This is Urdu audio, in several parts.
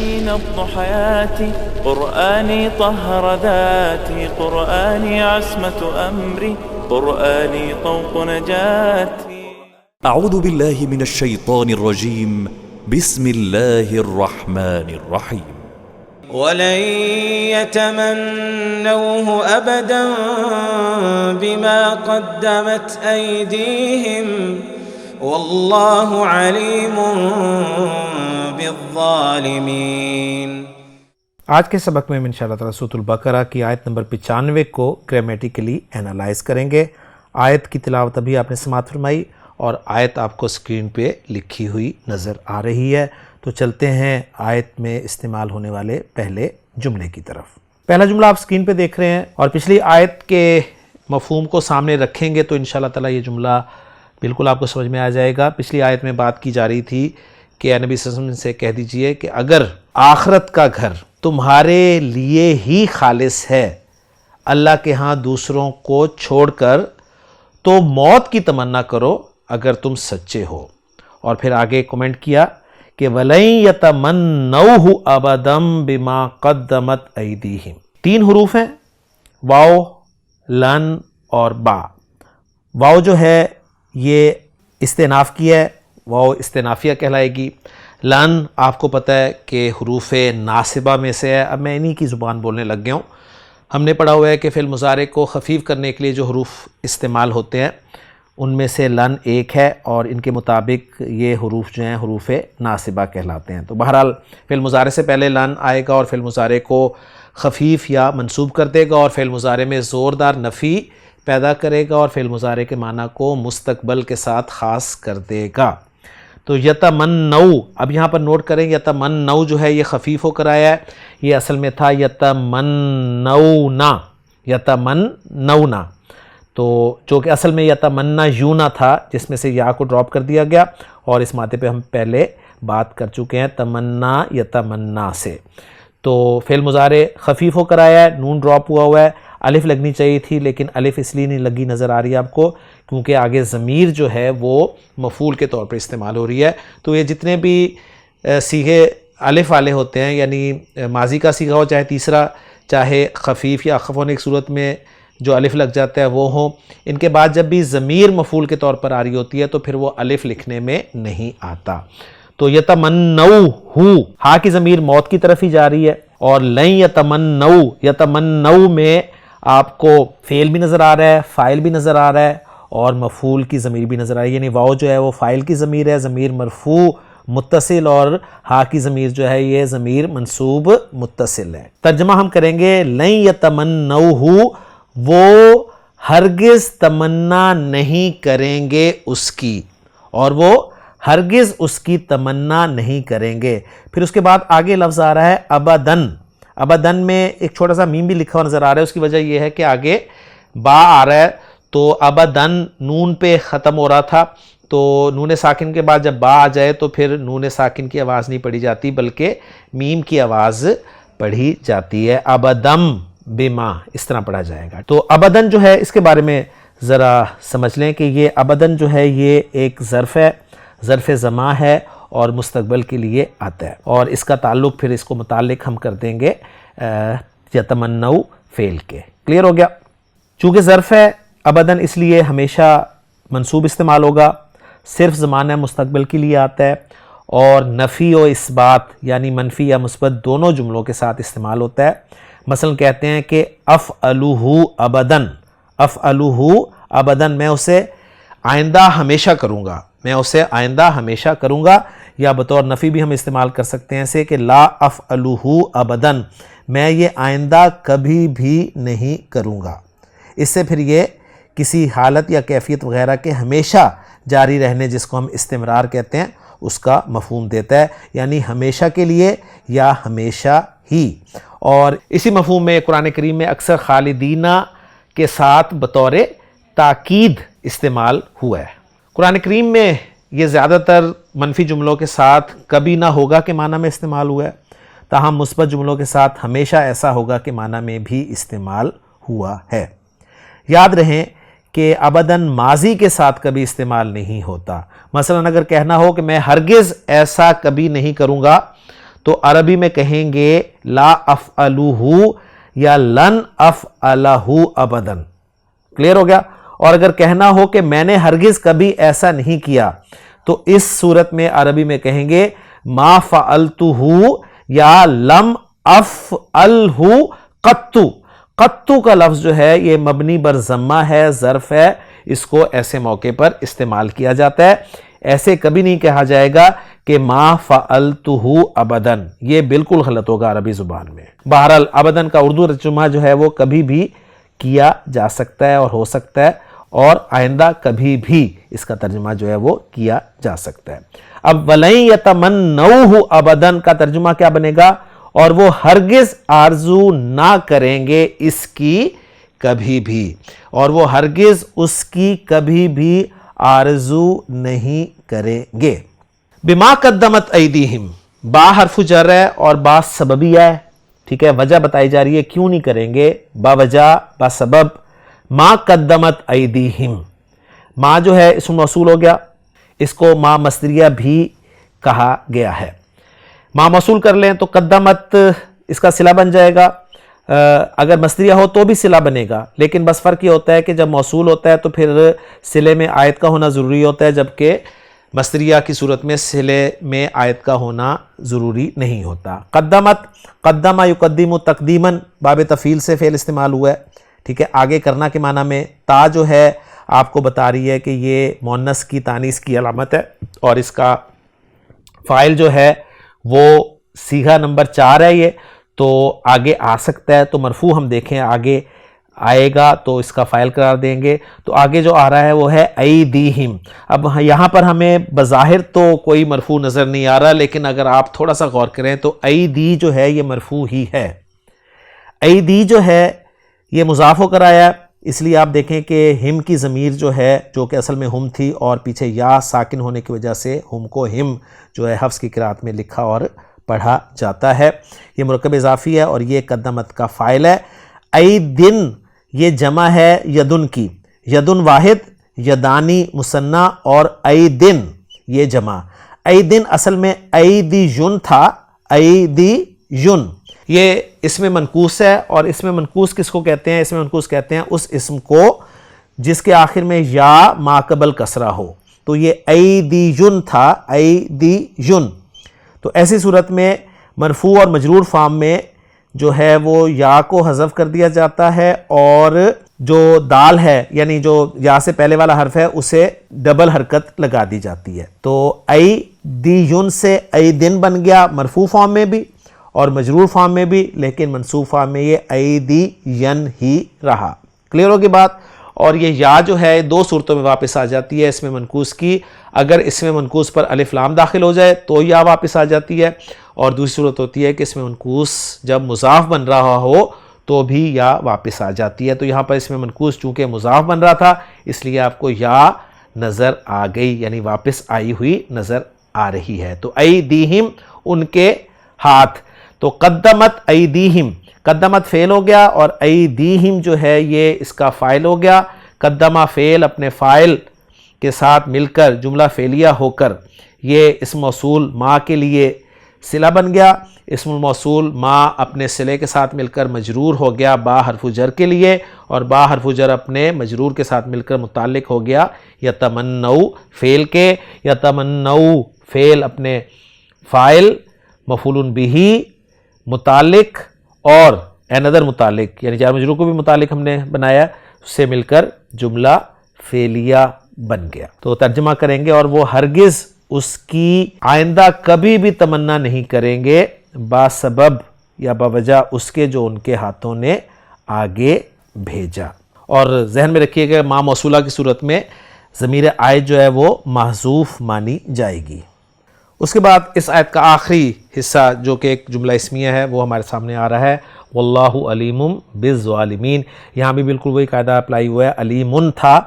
قرآني نبض حياتي، قرآني طهر ذاتي، قرآني عصمة أمري، قرآني طوق نجاتي. أعوذ بالله من الشيطان الرجيم. بسم الله الرحمن الرحيم. ولن يتمنوه أبدا بما قدمت أيديهم والله عليم بالظالمين. آج کے سبق میں ہم انشاءاللہ تعالی سورۃ البقرہ کی آیت نمبر 95 کو گرامیٹیکلی انالائز کریں گے. آیت کی تلاوت ابھی آپ نے سماعت فرمائی اور آیت آپ کو اسکرین پہ لکھی ہوئی نظر آ رہی ہے. تو چلتے ہیں آیت میں استعمال ہونے والے پہلے جملے کی طرف. پہلا جملہ آپ اسکرین پہ دیکھ رہے ہیں اور پچھلی آیت کے مفہوم کو سامنے رکھیں گے تو انشاءاللہ تعالی یہ جملہ بالکل آپ کو سمجھ میں آ جائے گا. پچھلی آیت میں بات کی جا رہی تھی کہ اے نبی صلی اللہ علیہ وسلم سے کہہ دیجئے کہ اگر آخرت کا گھر تمہارے لیے ہی خالص ہے اللہ کے ہاں دوسروں کو چھوڑ کر تو موت کی تمنا کرو اگر تم سچے ہو. اور پھر آگے کومنٹ کیا کہ وَلَن يَتَمَنَّوْهُ أَبَدًا بِمَا قَدَّمَتْ أَيْدِيهِمْ. 3 حروف ہیں، واو، لن اور با. واو جو ہے یہ استئناف کی ہے، واو استئنافیہ کہلائے گی. لن آپ کو پتہ ہے کہ حروف ناصبہ میں سے ہے. اب میں انہی کی زبان بولنے لگ گیا ہوں. ہم نے پڑھا ہوا ہے کہ فعل مضارع کو خفیف کرنے کے لیے جو حروف استعمال ہوتے ہیں ان میں سے لن ایک ہے اور ان کے مطابق یہ حروف جو ہیں حروف ناصبہ کہلاتے ہیں. تو بہرحال فعل مضارع سے پہلے لن آئے گا اور فعل مضارع کو خفیف یا منصوب کر دے گا اور فعل مضارع میں زوردار نفی پیدا کرے گا اور فعل مضارع کے معنی کو مستقبل کے ساتھ خاص کر دے گا. تو یتمنو، اب یہاں پر نوٹ کریں یتمنو جو ہے یہ خفیف ہو کر آیا ہے، یہ اصل میں تھا یتمنونا، یتمنونا، تو جو کہ اصل میں یتمنا یونا تھا جس میں سے یا کو ڈراپ کر دیا گیا اور اس مادے پہ ہم پہلے بات کر چکے ہیں تمنا یتمنا سے. تو فعل مضارع خفیف ہو کر آیا ہے، نون ڈراپ ہوا ہے، الف لگنی چاہیے تھی لیکن الف اس لیے نہیں لگی نظر آ رہی ہے آپ کو کیونکہ آگے ضمیر جو ہے وہ مفعول کے طور پر استعمال ہو رہی ہے. تو یہ جتنے بھی صیغے الف والے ہوتے ہیں یعنی ماضی کا صیغہ ہو چاہے تیسرا چاہے خفیف یا اخف ہونے کی صورت میں جو الف لگ جاتا ہے وہ ہوں، ان کے بعد جب بھی ضمیر مفعول کے طور پر آ رہی ہوتی ہے تو پھر وہ الف لکھنے میں نہیں آتا. تو یتمنو ہا کی ضمیر موت کی طرف ہی جا رہی ہے اور لن یتمنو، یتمنو میں آپ کو فعل بھی نظر آ رہا ہے، فاعل بھی نظر آ رہا ہے اور مفعول کی ضمیر بھی نظر آ رہی ہے. یعنی واو جو ہے وہ فاعل کی ضمیر ہے، ضمیر مرفوع متصل، اور ہا کی ضمیر جو ہے یہ ضمیر منصوب متصل ہے. ترجمہ ہم کریں گے لن یتمنوہ، وہ ہرگز تمنا نہیں کریں گے اس کی، اور وہ ہرگز اس کی تمنا نہیں کریں گے. پھر اس کے بعد آگے لفظ آ رہا ہے ابدن. ابدن میں ایک چھوٹا سا میم بھی لکھا ہوا نظر آ رہا ہے، اس کی وجہ یہ ہے کہ آگے با آ رہا ہے تو ابدن نون پہ ختم ہو رہا تھا، تو نون ساکن کے بعد جب با آ جائے تو پھر نون ساکن کی آواز نہیں پڑھی جاتی بلکہ میم کی آواز پڑھی جاتی ہے. ابدم بما اس طرح پڑھا جائے گا. تو ابدن جو ہے اس کے بارے میں ذرا سمجھ لیں کہ یہ ابدن جو ہے یہ ایک ظرف ہے، ظرف زمان ہے اور مستقبل کے لیے آتا ہے اور اس کا تعلق پھر اس کو متعلق ہم کر دیں گے یتمنو فعل کے. کلیئر ہو گیا؟ چونکہ ظرف ہے ابدن اس لیے ہمیشہ منصوب استعمال ہوگا، صرف زمانہ مستقبل کے لیے آتا ہے اور نفی و اثبات یعنی منفی یا مثبت دونوں جملوں کے ساتھ استعمال ہوتا ہے. مثلا کہتے ہیں کہ افعلہ ابدن، افعلہ ابدن میں اسے آئندہ ہمیشہ کروں گا، میں اسے آئندہ ہمیشہ کروں گا. یا بطور نفی بھی ہم استعمال کر سکتے ہیں ایسے کہ لا افعلہ ابدن، میں یہ آئندہ کبھی بھی نہیں کروں گا. اس سے پھر یہ کسی حالت یا کیفیت وغیرہ کے ہمیشہ جاری رہنے جس کو ہم استمرار کہتے ہیں اس کا مفہوم دیتا ہے، یعنی ہمیشہ کے لیے یا ہمیشہ ہی. اور اسی مفہوم میں قرآن کریم میں اکثر خالدینہ کے ساتھ بطور تاکید استعمال ہوا ہے. قرآن کریم میں یہ زیادہ تر منفی جملوں کے ساتھ کبھی نہ ہوگا کے معنی میں استعمال ہوا ہے، تاہم مثبت جملوں کے ساتھ ہمیشہ ایسا ہوگا کے معنی میں بھی استعمال ہوا ہے. یاد رہیں کہ ابداً ماضی کے ساتھ کبھی استعمال نہیں ہوتا. مثلا اگر کہنا ہو کہ میں ہرگز ایسا کبھی نہیں کروں گا تو عربی میں کہیں گے لا افعلہ یا لن افعلہ ابدا. کلیئر ہو گیا؟ اور اگر کہنا ہو کہ میں نے ہرگز کبھی ایسا نہیں کیا تو اس صورت میں عربی میں کہیں گے ما فعلتہ یا لم افعلہ قطو. قطو کا لفظ جو ہے یہ مبنی بر ضمہ ہے، ظرف ہے، اس کو ایسے موقع پر استعمال کیا جاتا ہے. ایسے کبھی نہیں کہا جائے گا کہ ما فعلتہ ابداً، یہ بالکل غلط ہوگا عربی زبان میں. بہرحال ابداً کا اردو ترجمہ جو ہے وہ کبھی بھی کیا جا سکتا ہے اور ہو سکتا ہے، اور آئندہ کبھی بھی اس کا ترجمہ جو ہے وہ کیا جا سکتا ہے. اب وَلَن يَتَمَنَّوْهُ ابداً کا ترجمہ کیا بنے گا؟ اور وہ ہرگز آرزو نہ کریں گے اس کی کبھی بھی، اور وہ ہرگز اس کی کبھی بھی آرزو نہیں کریں گے. بما قدمت ایدیہم، با حرف جر ہے اور با سببیہ ہے. ٹھیک ہے، وجہ بتائی جا رہی ہے کیوں نہیں کریں گے، با وجہ با سبب. ما قدمت ایدیہم، ما جو ہے اسم موصول ہو گیا، اس کو ما مصدریہ بھی کہا گیا ہے. ما موصول کر لیں تو قدمت اس کا صلہ بن جائے گا، اگر مصدریہ ہو تو بھی صلہ بنے گا، لیکن بس فرق یہ ہوتا ہے کہ جب موصول ہوتا ہے تو پھر صلے میں عائد کا ہونا ضروری ہوتا ہے، جبکہ مصدریہ کی صورت میں صلے میں عائد کا ہونا ضروری نہیں ہوتا. قدمت، قدم یقدم تقدیماً باب تفعیل سے فعل استعمال ہوا ہے. ٹھیک ہے، آگے کرنا کے معنی میں. تا جو ہے آپ کو بتا رہی ہے کہ یہ مؤنث کی تانیث کی علامت ہے، اور اس کا فاعل جو ہے وہ صیغہ نمبر 4 ہے. یہ تو آگے آ سکتا ہے، تو مرفوع ہم دیکھیں آگے آئے گا تو اس کا فاعل قرار دیں گے. تو آگے جو آ رہا ہے وہ ہے ایدیہم. اب یہاں پر ہمیں بظاہر تو کوئی مرفوع نظر نہیں آ رہا، لیکن اگر آپ تھوڑا سا غور کریں تو ایدی جو ہے یہ مرفوع ہی ہے. ایدی جو ہے یہ مضاف ہو کر آیا، اس لیے آپ دیکھیں کہ ہم کی ضمیر جو ہے، جو کہ اصل میں ہم تھی اور پیچھے یا ساکن ہونے کی وجہ سے ہم کو ہم جو ہے حفظ کی قرات میں لکھا اور پڑھا جاتا ہے. یہ مرکب اضافی ہے اور یہ قدمت کا فاعل ہے. ایدن یہ جمع ہے یدن کی، یدن واحد، یدانی مثنیٰ، اور ایدن یہ جمع. ایدن اصل میں ایدیون تھا، ایدیون یہ اسم منقوص ہے. اور اسم منقوص کس کو کہتے ہیں؟ اسم منقوص کہتے ہیں اس اسم کو جس کے آخر میں یا ما قبل کسرہ ہو. تو یہ ایدیون تھا، ایدیون. تو ایسی صورت میں مرفوع اور مجرور فارم میں جو ہے وہ یا کو حذف کر دیا جاتا ہے، اور جو دال ہے یعنی جو یا سے پہلے والا حرف ہے اسے ڈبل حرکت لگا دی جاتی ہے. تو ایدیون سے ایدن بن گیا مرفوع فارم میں بھی اور مجرور فارم میں بھی، لیکن منصوب فارم میں یہ ایدین ہی رہا. کلیئر ہوگی بات؟ اور یہ یا جو ہے دو صورتوں میں واپس آ جاتی ہے اسم منقوص کی. اگر اسم منقوص پر الف لام داخل ہو جائے تو یا واپس آ جاتی ہے، اور دوسری صورت ہوتی ہے کہ اسم منقوص جب مضاف بن رہا ہو تو بھی یا واپس آ جاتی ہے. تو یہاں پر اسم منقوص چونکہ مضاف بن رہا تھا اس لیے آپ کو یا نظر آ گئی، یعنی واپس آئی ہوئی نظر آ رہی ہے. تو ایدیہم ان کے ہاتھ. تو قدمت ایدیہم، قدمت فعل ہو گیا اور ایدیہم جو ہے یہ اس کا فاعل ہو گیا. قدمہ فعل اپنے فاعل کے ساتھ مل کر جملہ فعلیہ ہو کر یہ اسم موصول ما کے لیے صلہ بن گیا. اسم الموصول ما اپنے صلے کے ساتھ مل کر مجرور ہو گیا با حرف جر کے لیے، اور با حرف جر اپنے مجرور کے ساتھ مل کر متعلق ہو گیا یتمنو فعل کے. یتمنو فعل اپنے فاعل مفعول بہ متعلق اور another متعلق یعنی جار مجرور کو بھی متعلق ہم نے بنایا، اس سے مل کر جملہ فعلیہ بن گیا. تو ترجمہ کریں گے اور وہ ہرگز اس کی آئندہ کبھی بھی تمنا نہیں کریں گے با سبب یا باوجہ اس کے جو ان کے ہاتھوں نے آگے بھیجا. اور ذہن میں رکھیے گا ما موصولہ کی صورت میں ضمیر عائد جو ہے وہ محذوف مانی جائے گی. اس کے بعد اس آیت کا آخری حصہ جو کہ ایک جملہ اسمیہ ہے وہ ہمارے سامنے آ رہا ہے واللہ علیم بالظالمین. یہاں بھی بالکل وہی قاعدہ اپلائی ہوا ہے. علیمن تھا،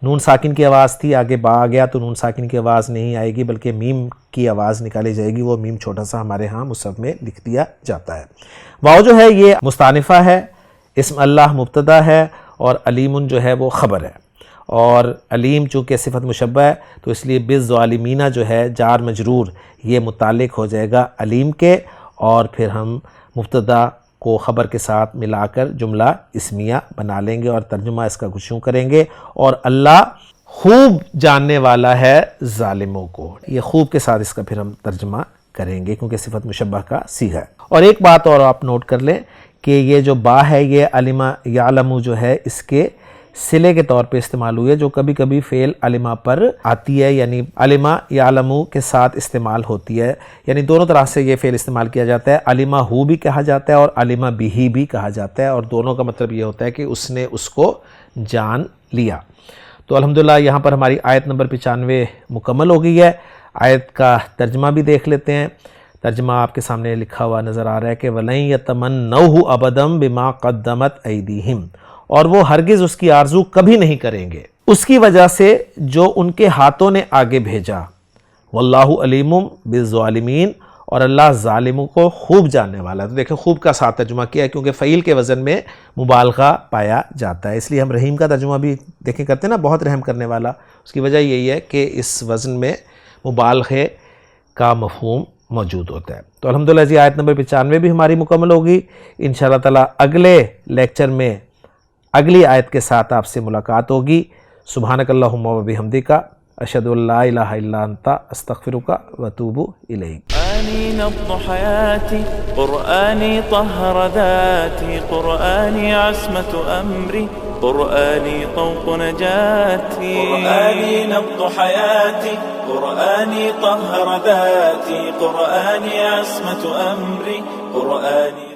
نون ساکن کی آواز تھی، آگے با آ گیا تو نون ساکن کی آواز نہیں آئے گی بلکہ میم کی آواز نکالی جائے گی. وہ میم چھوٹا سا ہمارے ہاں مصحف میں لکھ دیا جاتا ہے. واو جو ہے یہ مستانفہ ہے، اسم اللہ مبتدا ہے اور علیمن جو ہے وہ خبر ہے. اور علیم چونکہ صفت مشبہ ہے تو اس لیے بالظالمین جو ہے جار مجرور یہ متعلق ہو جائے گا علیم کے، اور پھر ہم مبتدا کو خبر کے ساتھ ملا کر جملہ اسمیہ بنا لیں گے اور ترجمہ اس کا کچھ یوں کریں گے، اور اللہ خوب جاننے والا ہے ظالموں کو. یہ خوب کے ساتھ اس کا پھر ہم ترجمہ کریں گے کیونکہ صفت مشبہ کا صیغہ ہے. اور ایک بات اور آپ نوٹ کر لیں کہ یہ جو با ہے یہ علم یعلم جو ہے اس کے صلے کے طور پہ استعمال ہوئی ہے، جو کبھی کبھی فعل علمہ پر آتی ہے، یعنی علم یعلم کے ساتھ استعمال ہوتی ہے، یعنی دونوں طرح سے یہ فعل استعمال کیا جاتا ہے. علمہ ہو بھی کہا جاتا ہے اور علمہ بھی بھی کہا جاتا ہے، اور دونوں کا مطلب یہ ہوتا ہے کہ اس نے اس کو جان لیا. تو الحمدللہ یہاں پر ہماری آیت نمبر 95 مکمل ہو گئی ہے. آیت کا ترجمہ بھی دیکھ لیتے ہیں. ترجمہ آپ کے سامنے لکھا ہوا نظر آ رہا ہے کہ وَلَن يَتَمَنَّوْهُ أَبَدًا بِمَا قَدَّمَتْ أَيْدِيهِمْ، اور وہ ہرگز اس کی آرزو کبھی نہیں کریں گے اس کی وجہ سے جو ان کے ہاتھوں نے آگے بھیجا. وَاللَّهُ عَلِيمٌ بِالظَّالِمِينَ، اور اللہ ظالموں کو خوب جاننے والا ہے. تو دیکھیں خوب کا ساتھ ترجمہ کیا ہے کیونکہ فعیل کے وزن میں مبالغہ پایا جاتا ہے، اس لیے ہم رحیم کا ترجمہ بھی دیکھیں کرتے ہیں نا، بہت رحم کرنے والا. اس کی وجہ یہی ہے کہ اس وزن میں مبالغے کا مفہوم موجود ہوتا ہے. تو الحمدللہ جی آیت نمبر 95 بھی ہماری مکمل ہوگی. انشاءاللہ تعالیٰ اگلے لیکچر میں اگلی آیت کے ساتھ آپ سے ملاقات ہوگی. سبحانک اللہم و بحمدک، اشہد ان لا الہ الا انت، استغفرک و اتوب الیک. قرآني نبض حياتي، قرآني طهر ذاتي، قرآني عصمة أمري، قرآني طوق نجاتي. قرآني نبض حياتي، قرآني طهر ذاتي، قرآني عصمة أمري، قرآني